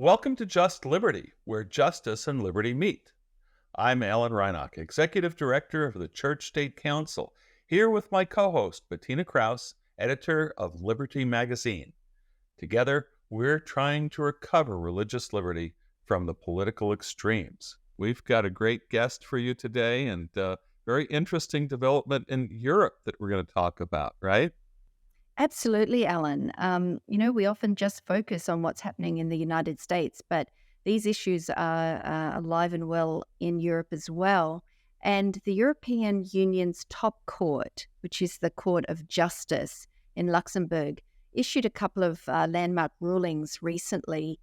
Welcome to Just Liberty, where justice and liberty meet. I'm Alan Reinach, Executive Director of the Church State Council, here with my co-host, Bettina Krause, editor of Liberty Magazine. Together, we're trying to recover religious liberty from the political extremes. We've got a great guest for you today and very interesting development in Europe that we're going to talk about, right? Absolutely, Alan. We often just focus on what's happening in the United States, but these issues are alive and well in Europe as well. And the European Union's top court, which is the Court of Justice in Luxembourg, issued a couple of landmark rulings recently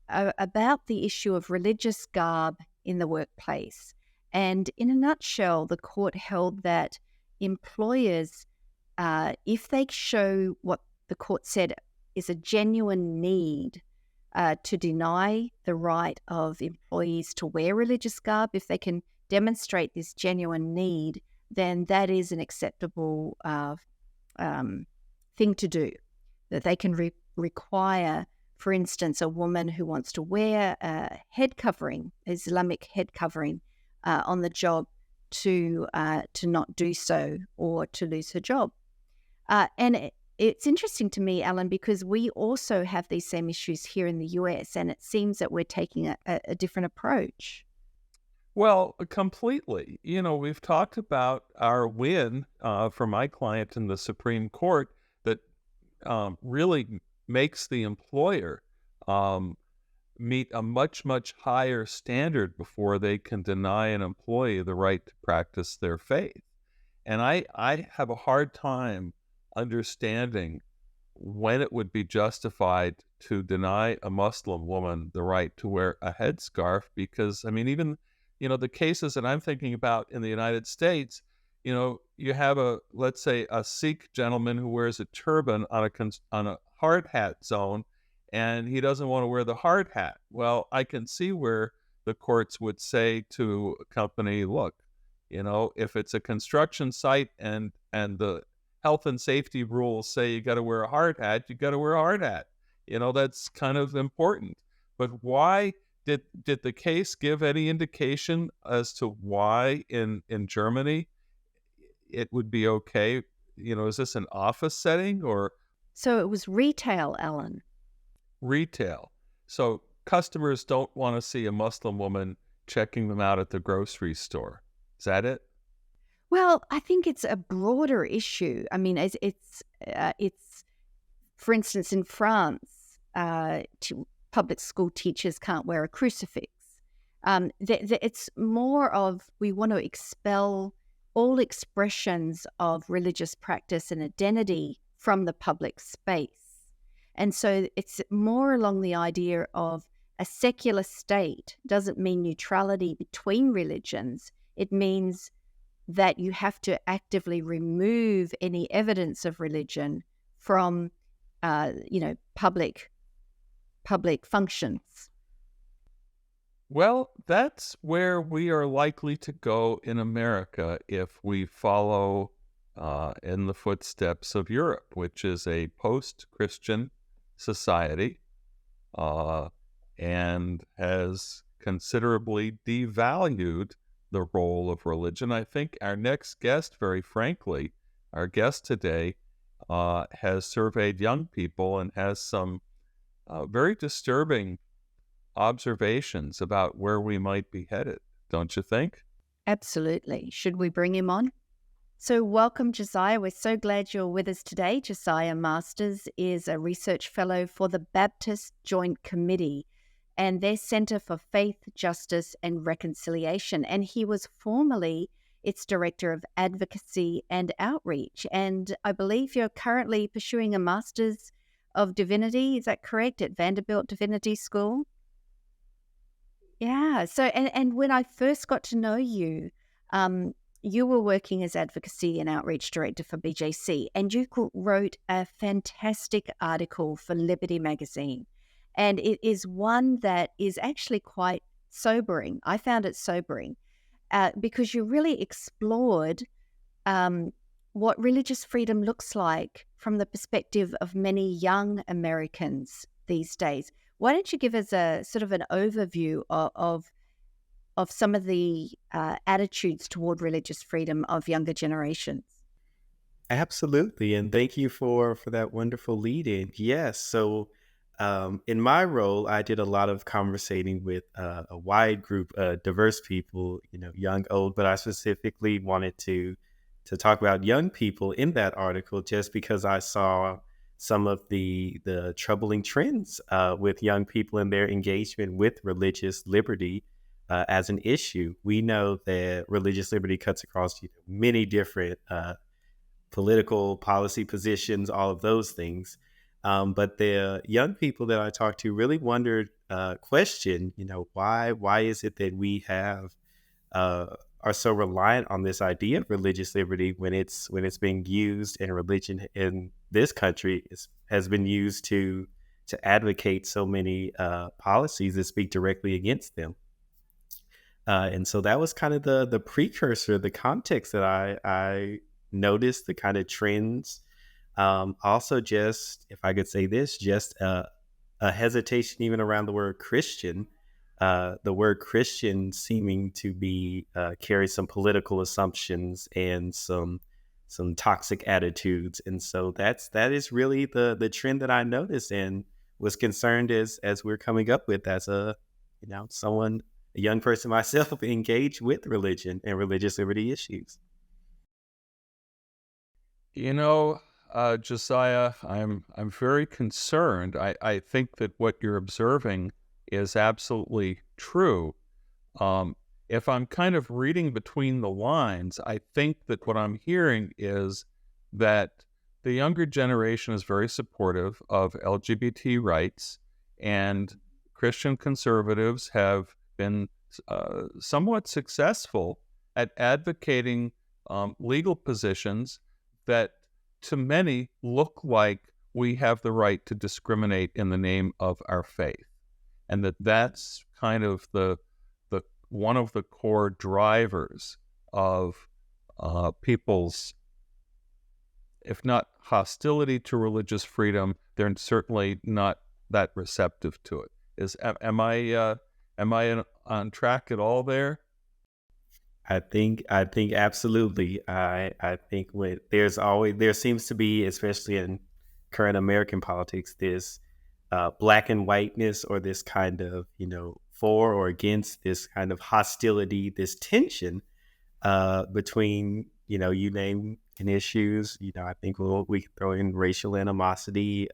about the issue of religious garb in the workplace. And in a nutshell, the court held that employers, if they show what the court said is a genuine need to deny the right of employees to wear religious garb, if they can demonstrate this genuine need, then that is an acceptable thing to do. That they can require, for instance, a woman who wants to wear a head covering, Islamic head covering, on the job to not do so or to lose her job. It's interesting to me, Alan, because we also have these same issues here in the US, and it seems that we're taking a different approach. Well, completely. We've talked about our win for my client in the Supreme Court that really makes the employer meet a much, much higher standard before they can deny an employee the right to practice their faith. And I have a hard time understanding when it would be justified to deny a Muslim woman the right to wear a headscarf, because, even, the cases that I'm thinking about in the United States, you have let's say, a Sikh gentleman who wears a turban on a hard hat zone, and he doesn't want to wear the hard hat. Well, I can see where the courts would say to a company, look, if it's a construction site and the health and safety rules say you got to wear a hard hat, you got to wear a hard hat. That's kind of important. But why did the case give any indication as to why in Germany it would be okay? Is this an office setting or? So it was retail, Alan. Retail. So customers don't want to see a Muslim woman checking them out at the grocery store. Is that it? Well, I think it's a broader issue. It's for instance, in France, public school teachers can't wear a crucifix. It's more of we want to expel all expressions of religious practice and identity from the public space. And so it's more along the idea of a secular state doesn't mean neutrality between religions. It means that you have to actively remove any evidence of religion from, public functions. Well, that's where we are likely to go in America if we follow in the footsteps of Europe, which is a post-Christian society and has considerably devalued the role of religion. I think our next guest, very frankly, our guest today, has surveyed young people and has some very disturbing observations about where we might be headed, don't you think? Absolutely. Should we bring him on? So welcome, Jaziah. We're so glad you're with us today. Jaziah Masters is a research fellow for the Baptist Joint Committee and their Center for Faith, Justice, and Reconciliation. And he was formerly its Director of Advocacy and Outreach. And I believe you're currently pursuing a Master's of Divinity, is that correct, at Vanderbilt Divinity School? Yeah. So, and when I first got to know you, you were working as Advocacy and Outreach Director for BJC, and you wrote a fantastic article for Liberty Magazine. And it is one that is actually quite sobering. I found it sobering because you really explored what religious freedom looks like from the perspective of many young Americans these days. Why don't you give us a sort of an overview of some of the attitudes toward religious freedom of younger generations? Absolutely, and thank you for that wonderful lead in. Yes, so in my role, I did a lot of conversating with a wide group, diverse people, young, old, but I specifically wanted to talk about young people in that article, just because I saw some of the troubling trends with young people and their engagement with religious liberty as an issue. We know that religious liberty cuts across many different political policy positions, all of those things. But the young people that I talked to really wondered, question, why is it that we uh, are so reliant on this idea of religious liberty when it's being used in religion in this country has been used to advocate so many policies that speak directly against them. And so that was kind of the precursor, the context that I noticed, the kind of trends. Also, just if I could say this, just a hesitation even around the word Christian. The word Christian seeming to be carry some political assumptions and some toxic attitudes, and so that is really the trend that I noticed and was concerned as we're coming up with as someone, a young person myself, engaged with religion and religious liberty issues. You know, Josiah, I'm very concerned. I think that what you're observing is absolutely true. Um, if I'm kind of reading between the lines, I think that what I'm hearing is that the younger generation is very supportive of LGBT rights, and Christian conservatives have been somewhat successful at advocating legal positions that to many look like we have the right to discriminate in the name of our faith, and that's kind of the one of the core drivers of people's, if not hostility to religious freedom, they're certainly not that receptive to it. Am I on track at all there? I think absolutely. I think there seems to be, especially in current American politics, this black and whiteness, or this kind of for or against, this kind of hostility, this tension between you name an issues. I think we can throw in racial animosity,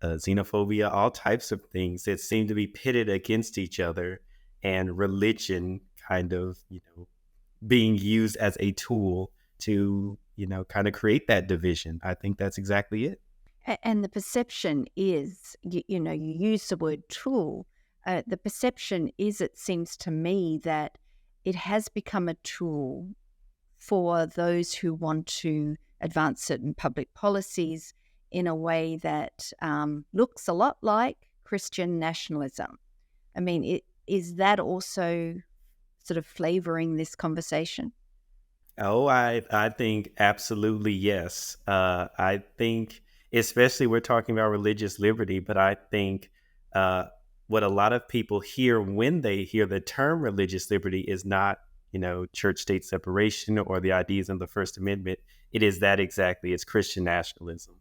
xenophobia, all types of things that seem to be pitted against each other, and religion kind of being used as a tool to kind of create that division. I think that's exactly it. And the perception is, you use the word tool. The perception is, it seems to me, that it has become a tool for those who want to advance certain public policies in a way that looks a lot like Christian nationalism. I mean, is that also sort of flavoring this conversation? Oh, I think absolutely yes. I think, especially we're talking about religious liberty, but I think uh, what a lot of people hear when they hear the term religious liberty is not, church state separation or the ideas in the First Amendment. It is that exactly. It's Christian nationalism.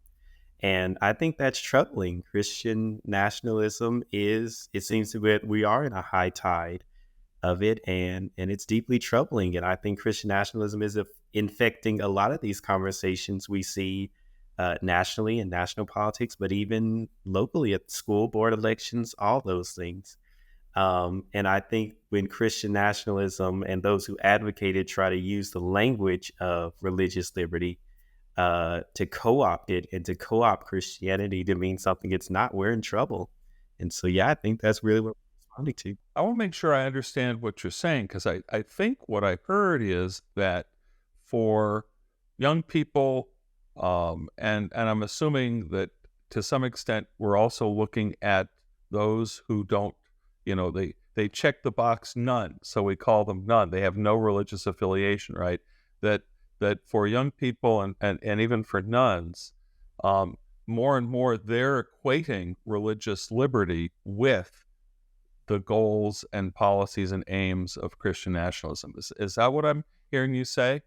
And I think that's troubling. Christian nationalism it seems to be, we are in a high tide of it, and it's deeply troubling. And I think Christian nationalism is infecting a lot of these conversations we see nationally in national politics, but even locally at school board elections, all those things. And I think when Christian nationalism and those who advocate it try to use the language of religious liberty to co-opt it and to co-opt Christianity to mean something it's not, we're in trouble. And so, yeah, I think that's really what we're responding to. I want to make sure I understand what you're saying, because I think what I heard is that for young people, and I'm assuming that to some extent we're also looking at those who don't, they check the box none, so we call them none. They have no religious affiliation, right? That for young people and even for nuns, more and more they're equating religious liberty with the goals and policies and aims of Christian nationalism. Is that what I'm hearing you say?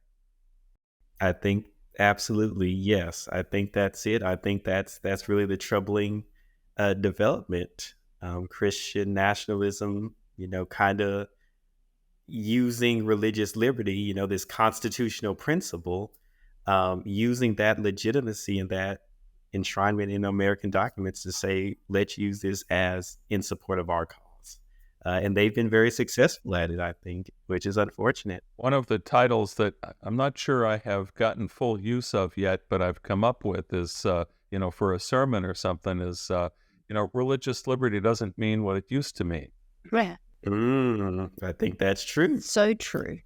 I think absolutely yes. I think that's it. I think that's really the troubling development. Christian nationalism, kind of using religious liberty, this constitutional principle, using that legitimacy and that enshrinement in American documents to say, let's use this as in support of our cause. And they've been very successful at it, I think, which is unfortunate. One of the titles that I'm not sure I have gotten full use of yet, but I've come up with is, for a sermon or something is, religious liberty doesn't mean what it used to mean. Yeah. I think that's true. So true.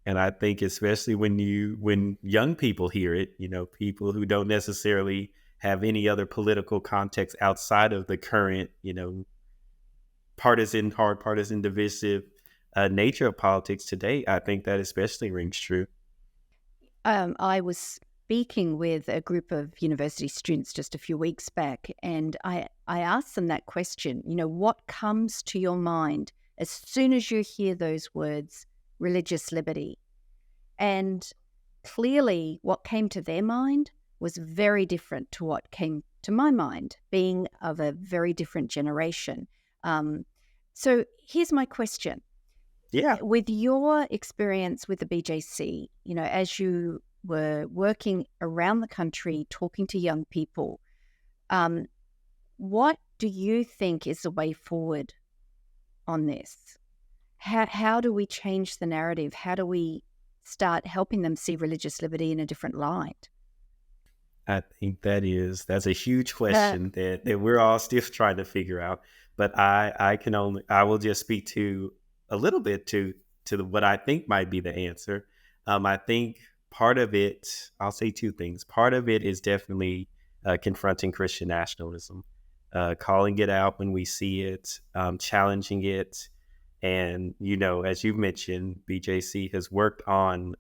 And I think especially when young people hear it, people who don't necessarily have any other political context outside of the current, hard partisan, divisive nature of politics today, I think that especially rings true. I was speaking with a group of university students just a few weeks back, and I asked them that question, what comes to your mind as soon as you hear those words, religious liberty? And clearly what came to their mind was very different to what came to my mind, being of a very different generation. So here's my question. Yeah. With your experience with the BJC, as you were working around the country, talking to young people, what do you think is the way forward on this? How do we change the narrative? How do we start helping them see religious liberty in a different light? I think that's a huge question that we're all still trying to figure out. But I will just speak to a little bit to what I think might be the answer. I think part of it, I'll say two things. Part of it is definitely confronting Christian nationalism, calling it out when we see it, challenging it. And, as you've mentioned, BJC has worked on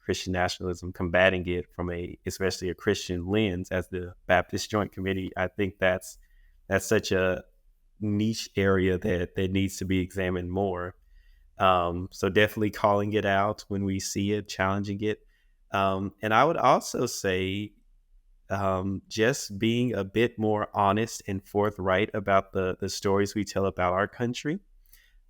Christian nationalism, combating it from especially a Christian lens as the Baptist Joint Committee. I think that's such a niche area that needs to be examined more. So definitely calling it out when we see it, challenging it. And I would also say just being a bit more honest and forthright about the stories we tell about our country.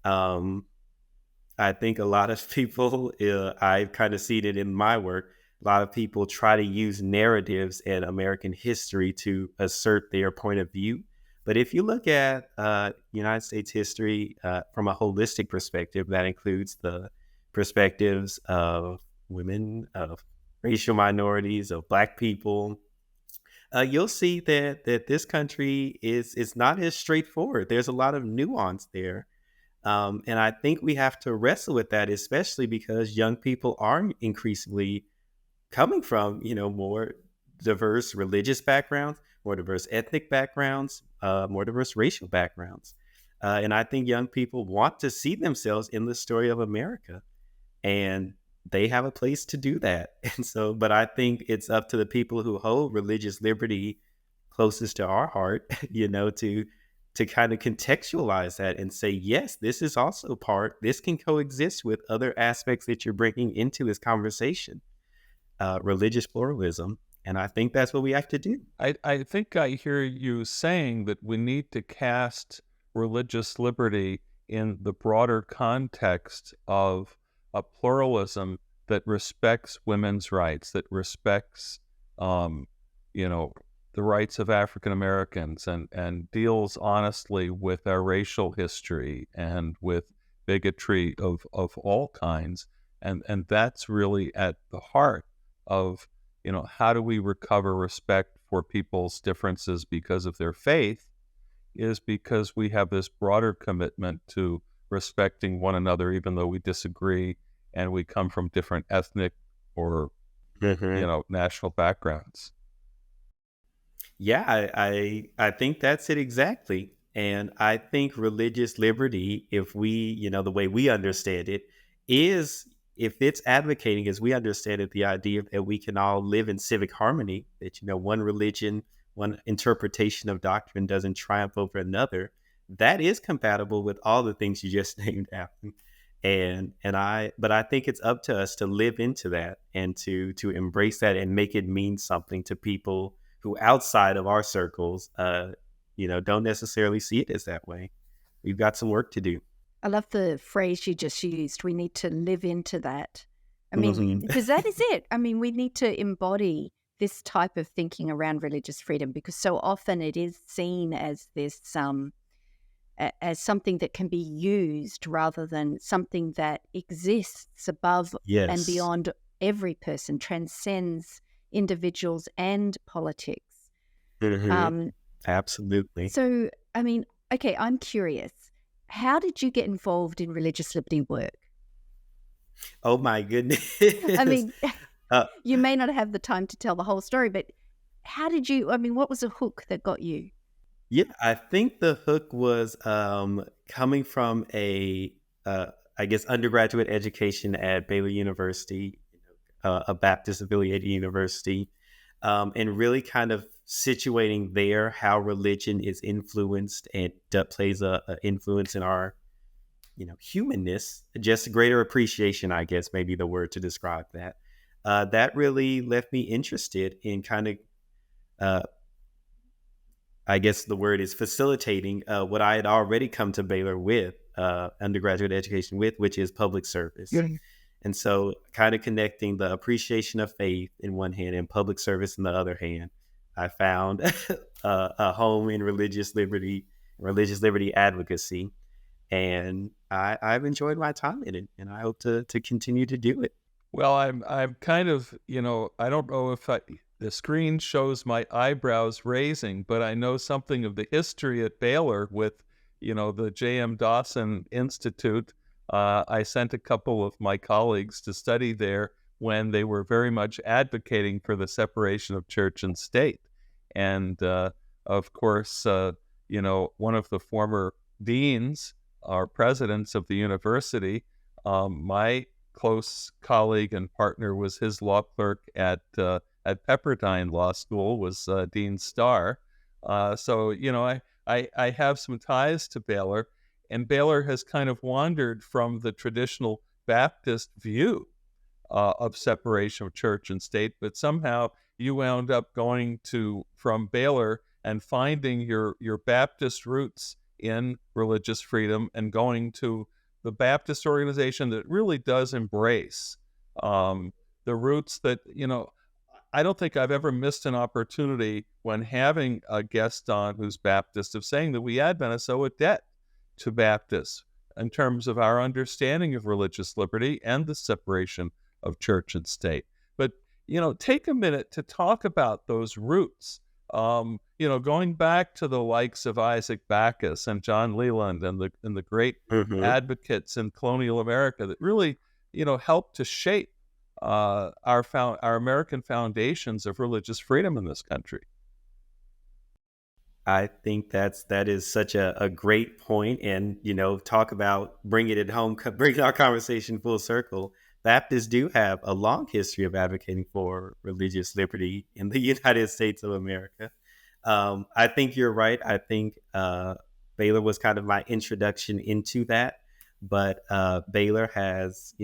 I think a lot of people, I've kind of seen it in my work, a lot of people try to use narratives and American history to assert their point of view. But if you look at United States history from a holistic perspective, that includes the perspectives of women, of racial minorities, of Black people, you'll see that this country is not as straightforward. There's a lot of nuance there. And I think we have to wrestle with that, especially because young people are increasingly coming from, more diverse religious backgrounds, more diverse ethnic backgrounds, more diverse racial backgrounds. And I think young people want to see themselves in the story of America, and they have a place to do that. And so, but I think it's up to the people who hold religious liberty closest to our heart, to kind of contextualize that and say, yes, this is also this can coexist with other aspects that you're bringing into this conversation, religious pluralism. And I think that's what we have to do. I think I hear you saying that we need to cast religious liberty in the broader context of a pluralism that respects women's rights, that respects, the rights of African Americans, and deals honestly with our racial history and with bigotry of all kinds. And that's really at the heart of, how do we recover respect for people's differences because of their faith, is because we have this broader commitment to respecting one another, even though we disagree and we come from different ethnic or, national backgrounds. Yeah, I think that's it exactly. And I think religious liberty, if we, the way we understand it, is if it's advocating as we understand it, the idea that we can all live in civic harmony, that, one religion, one interpretation of doctrine doesn't triumph over another, that is compatible with all the things you just named, Alan. But I think it's up to us to live into that and to embrace that and make it mean something to people who outside of our circles, don't necessarily see it as that way. We've got some work to do. I love the phrase you just used. We need to live into that. I mean, Hmm. because that is it. I mean, we need to embody this type of thinking around religious freedom, because so often it is seen as this as something that can be used rather than something that exists above and Yes. beyond every person, transcends individuals and politics. Hmm. Um, Absolutely. so, I mean, okay, I'm curious. How did you get involved in religious liberty work? Oh my goodness. I mean, uh, you may not have the time to tell the whole story, but how did you, I mean, what was a hook that got you? yeah, I think the hook was coming from uh, I guess, undergraduate education at Baylor University, a Baptist affiliated university, and really kind of situating there how religion is influenced and plays a influence in our, humanness, just greater appreciation, I guess, maybe the word to describe that. That really left me interested in kind of, uh, I guess the word is facilitating what I had already come to Baylor with, undergraduate education with, which is public service. And so, kind of connecting the appreciation of faith in one hand and public service in the other hand, I found a home in religious liberty advocacy, and I've enjoyed my time in it, and I hope to continue to do it. Well, I'm kind of, I don't know if the screen shows my eyebrows raising, but I know something of the history at Baylor with, the J.M. Dawson Institute. I sent a couple of my colleagues to study there when they were very much advocating for the separation of church and state. And of course, one of the former deans or presidents of the university, my close colleague and partner was his law clerk at Pepperdine Law School, was Dean Starr. So I have some ties to Baylor, and Baylor has kind of wandered from the traditional Baptist view of separation of church and state, but somehow you wound up going from Baylor and finding your Baptist roots in religious freedom and going to the Baptist organization that really does embrace the roots that, I don't think I've ever missed an opportunity when having a guest on who's Baptist of saying that we Adventists owe a debt to Baptists in terms of our understanding of religious liberty and the separation of church and state. But, take a minute to talk about those roots. Going back to the likes of Isaac Backus and John Leland and the great Hmm. advocates in colonial America that really, helped to shape our American foundations of religious freedom in this country. I think that is such a great point, and talk about bringing it home, bringing our conversation full circle. Baptists do have a long history of advocating for religious liberty in the United States of America. I think you're right. I think Baylor was kind of my introduction into that, but Baylor has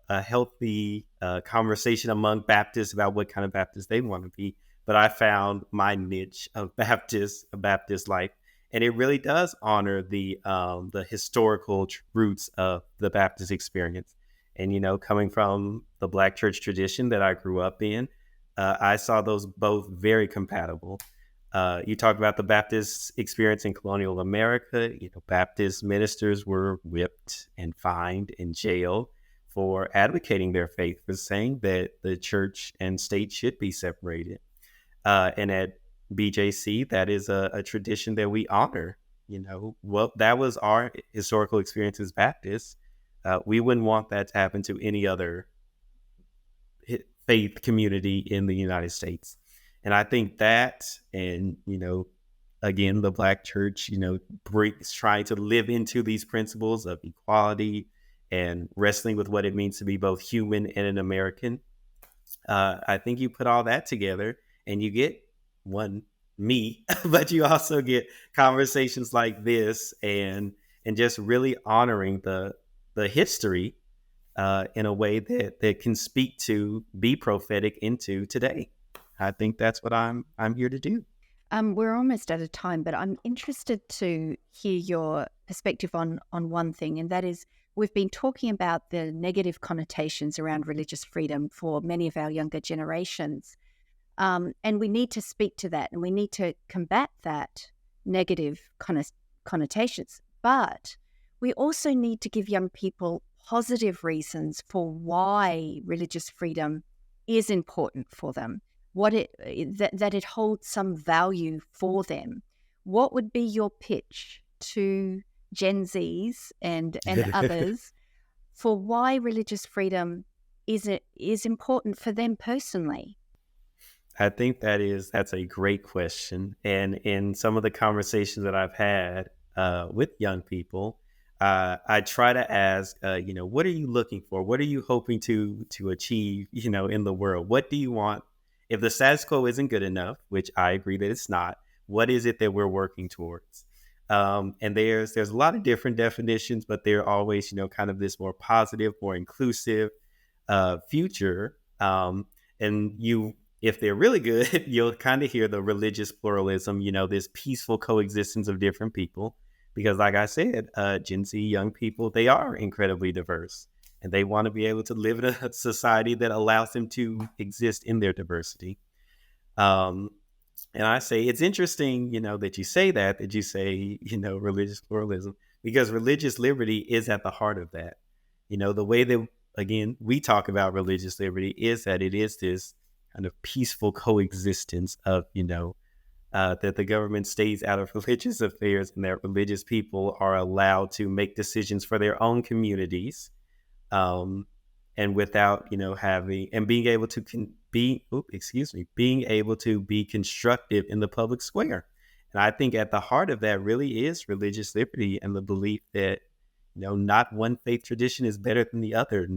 a healthy conversation among Baptists about what kind of Baptist they want to be. But I found my niche of Baptist life, and it really does honor the historical roots of the Baptist experience. And coming from the Black church tradition that I grew up in, I saw those both very compatible. You talk about the Baptist experience in colonial America. Baptist ministers were whipped and fined and jailed for advocating their faith, for saying that the church and state should be separated. And at BJC, that is a tradition that we honor. Well, that was our historical experience as Baptists. We wouldn't want that to happen to any other faith community in the United States. And I think that, and again, the Black church, trying to live into these principles of equality and wrestling with what it means to be both human and an American. I think you put all that together and you get one me, but you also get conversations like this, and just really honoring the history in a way that can speak to, be prophetic into today. I think that's what I'm here to do. We're almost out of time, but I'm interested to hear your perspective on one thing, and that is we've been talking about the negative connotations around religious freedom for many of our younger generations. And we need to speak to that and we need to combat that negative connotations. But we also need to give young people positive reasons for why religious freedom is important for them, that it holds some value for them. What would be your pitch to Gen Zs and others for why religious freedom is important for them personally? I think that's a great question. And in some of the conversations that I've had with young people, I try to ask, what are you looking for? What are you hoping to achieve, in the world? What do you want? If the status quo isn't good enough, which I agree that it's not, what is it that we're working towards? And there's a lot of different definitions, but they're always, kind of this more positive, more inclusive future. And if they're really good, you'll kind of hear the religious pluralism, this peaceful coexistence of different people. Because like I said, Gen Z young people, they are incredibly diverse, and they want to be able to live in a society that allows them to exist in their diversity. Um, and I say it's interesting, that you say that you say, religious pluralism, because religious liberty is at the heart of that. The way that, again, we talk about religious liberty is that it is this kind of peaceful coexistence of, that the government stays out of religious affairs, and that religious people are allowed to make decisions for their own communities, um, and without, having and being able to being able to be constructive in the public square. And I think at the heart of that really is religious liberty and the belief that, not one faith tradition is better than the other,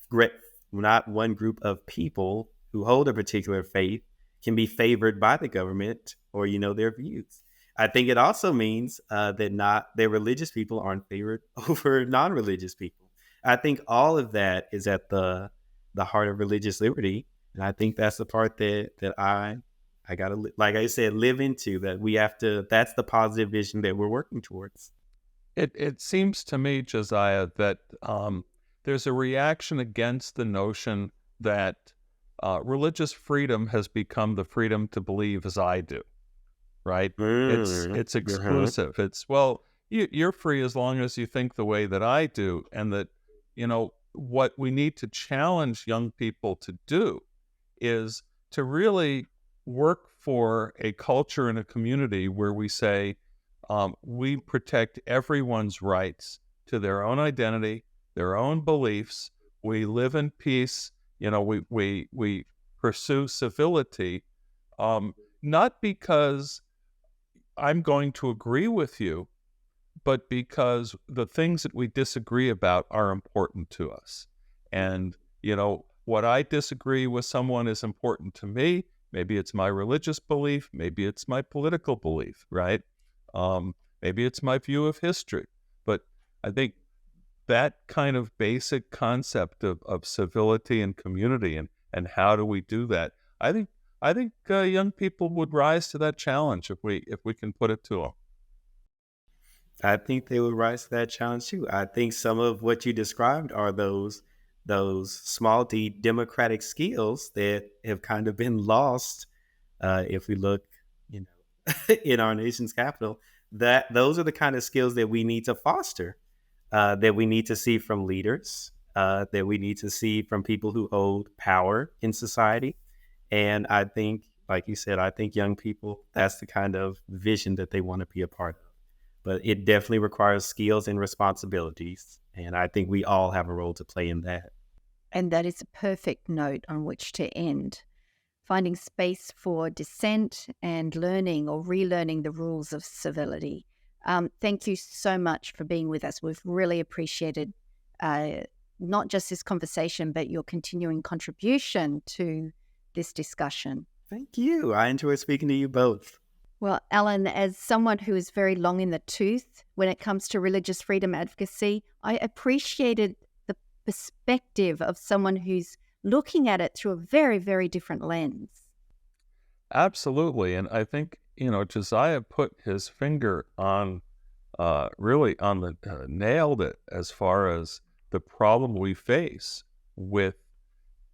great, not one group of people who hold a particular faith can be favored by the government or, their views. I think it also means that religious people aren't favored over non-religious people. I think all of that is at the heart of religious liberty, and I think that's the part that I gotta, like I said, live into. That we have to. That's the positive vision that we're working towards. It seems to me, Josiah, that there's a reaction against the notion that religious freedom has become the freedom to believe as I do, right? It's Uh-huh. exclusive. It's, well, you're free as long as you think the way that I do, and that, what we need to challenge young people to do is to really work for a culture and a community where we say, we protect everyone's rights to their own identity, their own beliefs. We live in peace. We pursue civility, not because I'm going to agree with you, but because the things that we disagree about are important to us. And, what I disagree with someone is important to me. Maybe it's my religious belief. Maybe it's my political belief, right? Maybe it's my view of history. But I think that kind of basic concept of civility and community, and how do we do that? I think young people would rise to that challenge if we can put it to them. I think they would rise to that challenge too. I think some of what you described are those small d democratic skills that have kind of been lost. If we look, in our nation's capital, that those are the kind of skills that we need to foster, that we need to see from leaders, that we need to see from people who hold power in society. And I think, like you said, I think young people, that's the kind of vision that they want to be a part of. But it definitely requires skills and responsibilities. And I think we all have a role to play in that. And that is a perfect note on which to end. Finding space for dissent and learning or relearning the rules of civility. Thank you so much for being with us. We've really appreciated not just this conversation, but your continuing contribution to this discussion. Thank you. I enjoy speaking to you both. Well, Alan, as someone who is very long in the tooth when it comes to religious freedom advocacy, I appreciated the perspective of someone who's looking at it through a very, very different lens. Absolutely. And I think, Josiah put his finger on, really on the, nailed it as far as the problem we face with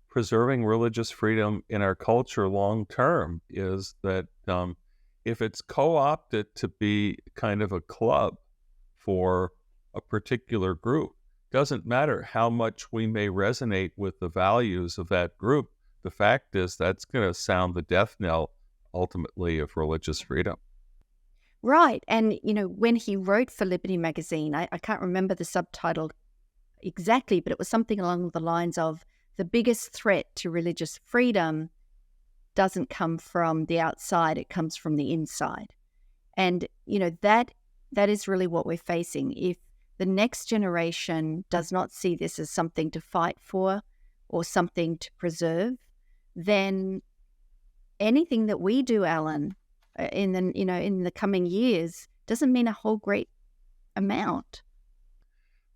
preserving religious freedom in our culture long term is that if it's co-opted to be kind of a club for a particular group, doesn't matter how much we may resonate with the values of that group, the fact is that's going to sound the death knell ultimately of religious freedom. Right. And, when he wrote for Liberty magazine, I can't remember the subtitle exactly, but it was something along the lines of the biggest threat to religious freedom doesn't come from the outside, it comes from the inside. And, that is really what we're facing. If the next generation does not see this as something to fight for or something to preserve, then anything that we do, Alan, in the coming years doesn't mean a whole great amount.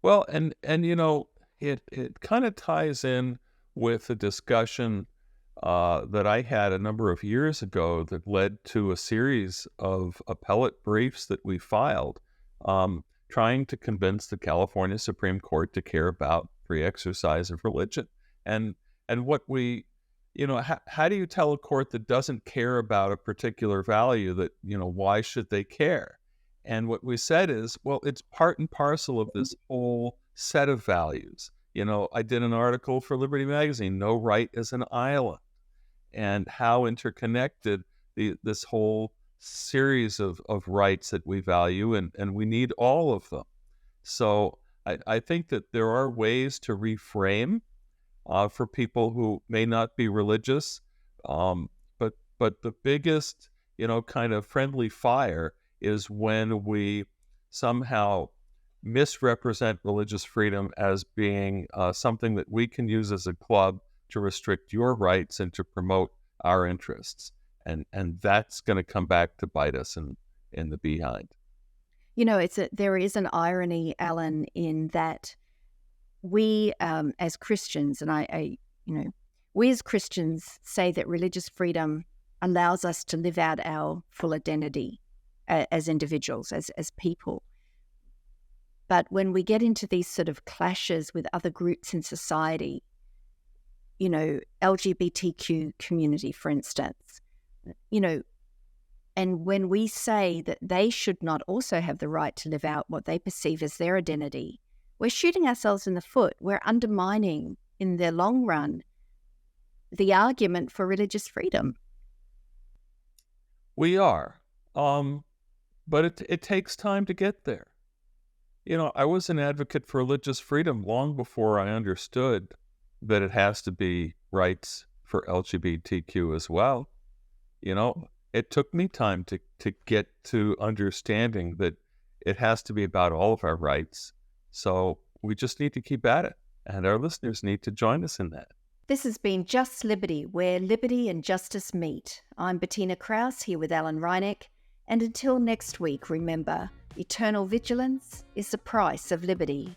Well, and it kind of ties in with a discussion that I had a number of years ago that led to a series of appellate briefs that we filed, trying to convince the California Supreme Court to care about free exercise of religion. And what we, how do you tell a court that doesn't care about a particular value that, why should they care? And what we said is, well, it's part and parcel of this whole set of values. I did an article for Liberty Magazine, No Right is an Island, and how interconnected this whole series of rights that we value, and we need all of them. So I think that there are ways to reframe for people who may not be religious, but the biggest, kind of friendly fire is when we somehow misrepresent religious freedom as being something that we can use as a club to restrict your rights and to promote our interests. And that's going to come back to bite us in the behind. There is an irony, Alan, in that we as Christians, and we as Christians say that religious freedom allows us to live out our full identity as individuals, as people. But when we get into these sort of clashes with other groups in society, LGBTQ community, for instance, and when we say that they should not also have the right to live out what they perceive as their identity, we're shooting ourselves in the foot. We're undermining, in the long run, the argument for religious freedom. We are. But it takes time to get there. I was an advocate for religious freedom long before I understood that it has to be rights for LGBTQ as well. It took me time to get to understanding that it has to be about all of our rights. So we just need to keep at it, and our listeners need to join us in that. This has been Just Liberty, where liberty and justice meet. I'm Bettina Krause, here with Alan Reinecke. And until next week, remember, eternal vigilance is the price of liberty.